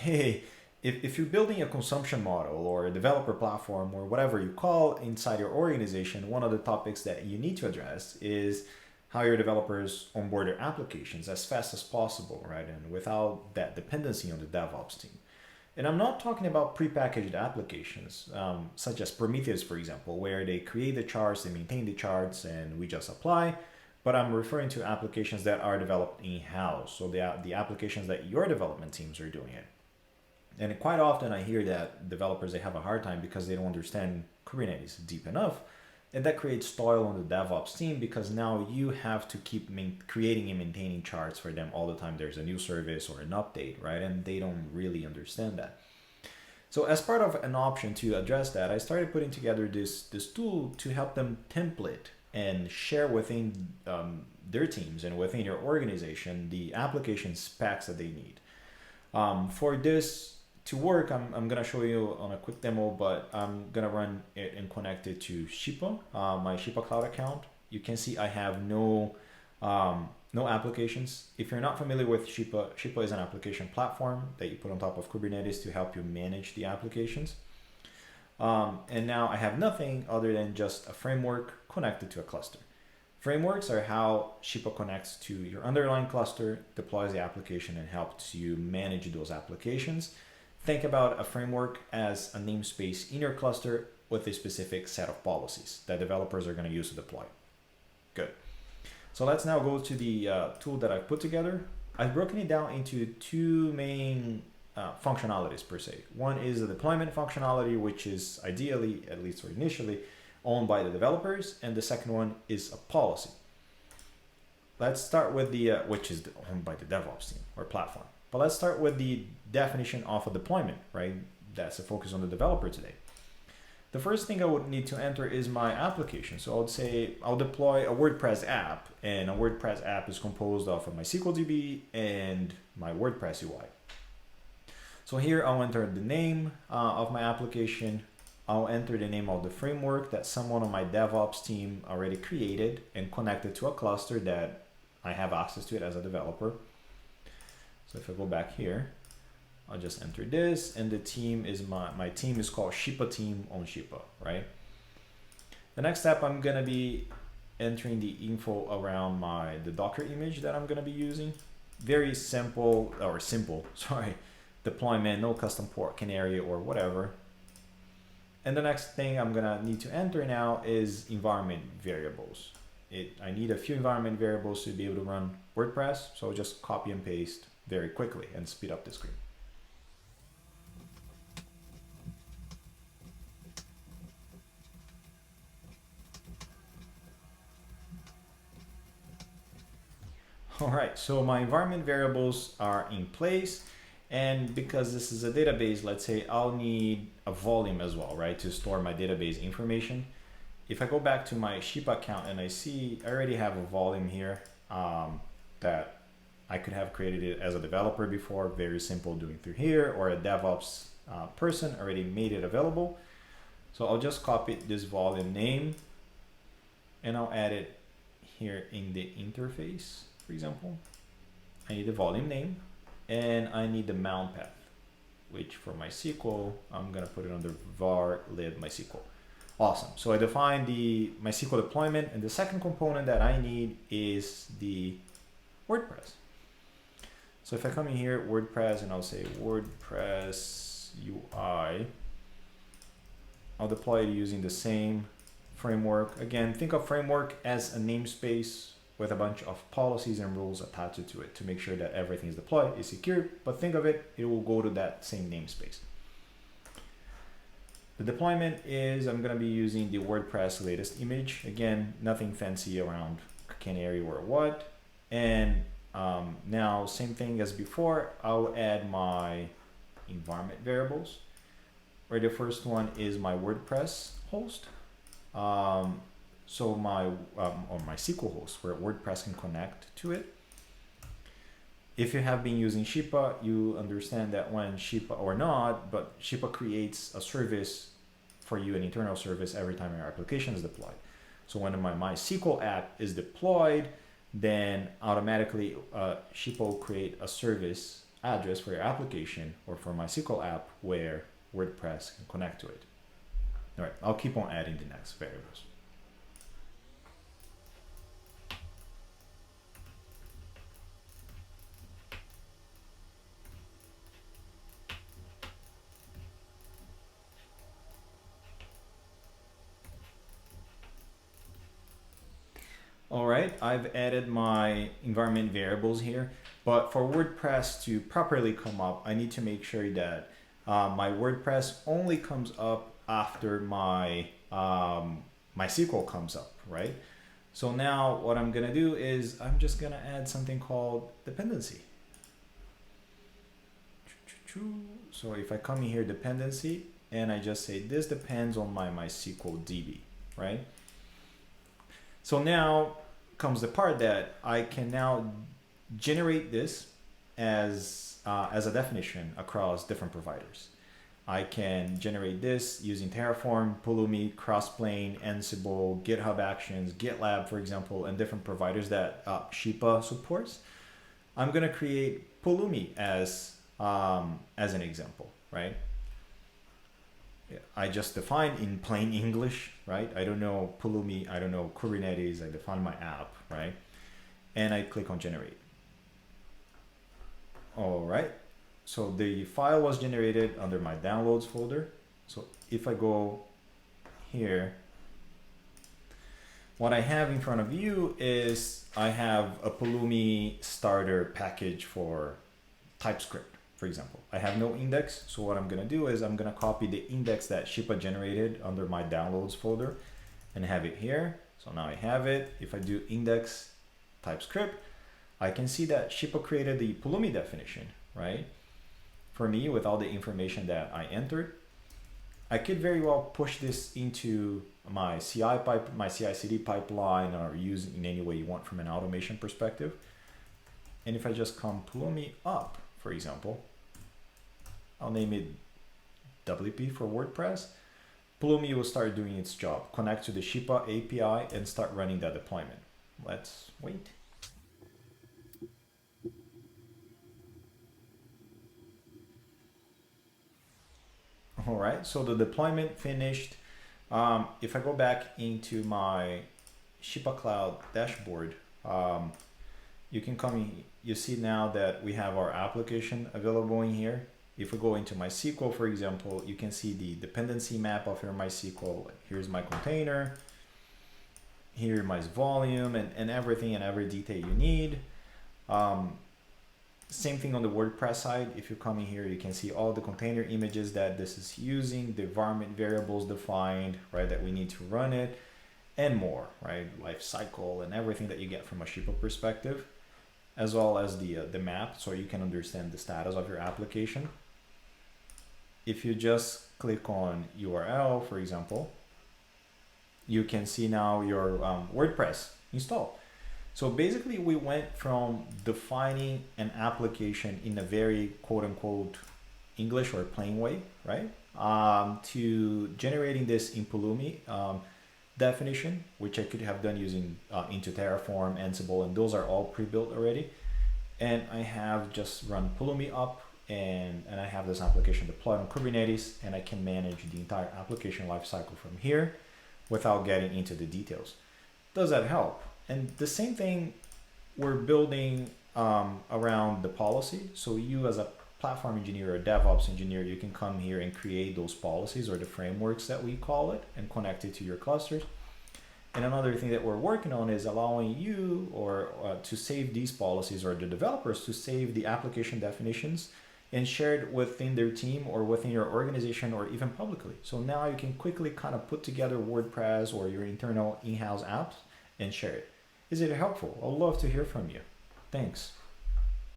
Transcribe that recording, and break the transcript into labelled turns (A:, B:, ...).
A: hey, if you're building a consumption model or a developer platform or whatever you call inside your organization, one of the topics that you need to address is how your developers onboard their applications as fast as possible, right? And without that dependency on the DevOps team. And I'm not talking about prepackaged applications, such as Prometheus, for example, where they create the charts, they maintain the charts, and we just apply. But I'm referring to applications that are developed in-house, so the applications that your development teams are doing it. And quite often I hear that developers, they have a hard time because they don't understand Kubernetes deep enough. And that creates toil on the DevOps team because now you have to keep creating and maintaining charts for them all the time. There's a new service or an update, right? And they don't really understand that. So as part of an option to address that, I started putting together this tool to help them template and share within their teams and within your organization the application specs that they need. For this to work, I'm going to show you on a quick demo, but I'm going to run it and connect it to Shipa, my Shipa Cloud account. You can see I have no applications. If you're not familiar with Shipa, Shipa is an application platform that you put on top of Kubernetes to help you manage the applications. And now I have nothing other than just a framework connected to a cluster. Frameworks are how Shipa connects to your underlying cluster, deploys the application, and helps you manage those applications. Think about a framework as a namespace in your cluster with a specific set of policies that developers are going to use to deploy. Good. So let's now go to the tool that I've put together. I've broken it down into two main functionalities per se. One is the deployment functionality, which is ideally, at least or initially, owned by the developers, and the second one is a policy. Let's start with the, which is owned by the DevOps team or platform. But let's start with the definition of a deployment, right? That's the focus on the developer today. The first thing I would need to enter is my application. So I would say I'll deploy a WordPress app, and a WordPress app is composed of my SQL DB and my WordPress UI. So here I'll enter the name of my application. I'll enter the name of the framework that someone on my DevOps team already created and connected to a cluster that I have access to it as a developer. So if I go back here, I'll just enter this, and the team is my team is called Shipa team on Shipa, right? The next step, I'm gonna be entering the info around the Docker image that I'm gonna be using. Very simple, sorry, deployment, no custom port, canary or whatever. And the next thing I'm gonna need to enter now is environment variables. I need a few environment variables to be able to run WordPress, so I'll just copy and paste very quickly and speed up the screen. All right, so my environment variables are in place, and because this is a database, let's say I'll need a volume as well, right, to store my database information. If I go back to my Shipa account and I see I already have a volume here that I could have created it as a developer before, very simple doing through here, or a DevOps person already made it available. So I'll just copy this volume name and I'll add it here in the interface, for example. I need the volume name and I need the mount path, which for MySQL, I'm gonna put it under var lib MySQL. Awesome, so I defined the MySQL deployment, and the second component that I need is the WordPress. So if I come in here, WordPress, and I'll say WordPress UI, I'll deploy it using the same framework. Again, think of framework as a namespace with a bunch of policies and rules attached to it to make sure that everything is deployed, is secure, but think of it, it will go to that same namespace. The deployment is, I'm gonna be using the WordPress latest image. Again, nothing fancy around canary or what. And now, same thing as before, I'll add my environment variables, where the first one is my WordPress host. So my SQL host, where WordPress can connect to it. If you have been using Shipa, you understand that when Shipa, or not, but Shipa creates a service for you, an internal service, every time your application is deployed. So when my MySQL app is deployed, then automatically Shipa will create a service address for your application or for MySQL app where WordPress can connect to it. All right, I'll keep on adding the next variables. All right, I've added my environment variables here, but for WordPress to properly come up, I need to make sure that my WordPress only comes up after my MySQL comes up, right? So now what I'm gonna do is I'm just gonna add something called dependency. So if I come in here, dependency, and I just say this depends on my MySQL DB, right? So now comes the part that I can now generate this as a definition across different providers. I can generate this using Terraform, Pulumi, Crossplane, Ansible, GitHub Actions, GitLab, for example, and different providers that Shippa supports. I'm gonna create Pulumi as an example, right? I just defined in plain English, right? I don't know Pulumi, I don't know Kubernetes, I define my app, right? And I click on generate. All right, so the file was generated under my downloads folder. So if I go here, what I have in front of you is I have a Pulumi starter package for TypeScript. For example, I have no index, so what I'm gonna do is I'm gonna copy the index that Shippa generated under my downloads folder and have it here. So now I have it. If I do index TypeScript, I can see that Shippa created the Pulumi definition, right? For me, with all the information that I entered, I could very well push this into my CI/CD pipeline, or use it in any way you want from an automation perspective. And if I just come Pulumi up, for example, I'll name it WP for WordPress. Pulumi will start doing its job, connect to the Shippa API and start running that deployment. Let's wait. All right, so the deployment finished. If I go back into my Shippa Cloud dashboard, you can come in, you see now that we have our application available in here. If we go into MySQL, for example, you can see the dependency map of your MySQL. Here's my container, here's my volume, and everything and every detail you need. Same thing on the WordPress side. If you come in here, you can see all the container images that this is using, the environment variables defined, right, that we need to run it, and more, right, life cycle and everything that you get from a Shippa perspective, as well as the map, so you can understand the status of your application. If you just click on URL, for example, you can see now your WordPress installed. So basically we went from defining an application in a very quote unquote English or plain way, right? To generating this in Pulumi definition, which I could have done using into Terraform, Ansible, and those are all pre-built already. And I have just run Pulumi up and I have this application deployed on Kubernetes, and I can manage the entire application lifecycle from here without getting into the details. Does that help? And the same thing we're building around the policy. So you as a platform engineer or DevOps engineer, you can come here and create those policies or the frameworks that we call it and connect it to your clusters. And another thing that we're working on is allowing you or to save these policies, or the developers to save the application definitions and share it within their team or within your organization or even publicly. So now you can quickly kind of put together WordPress or your internal in-house apps and share it. Is it helpful? I'd love to hear from you. Thanks.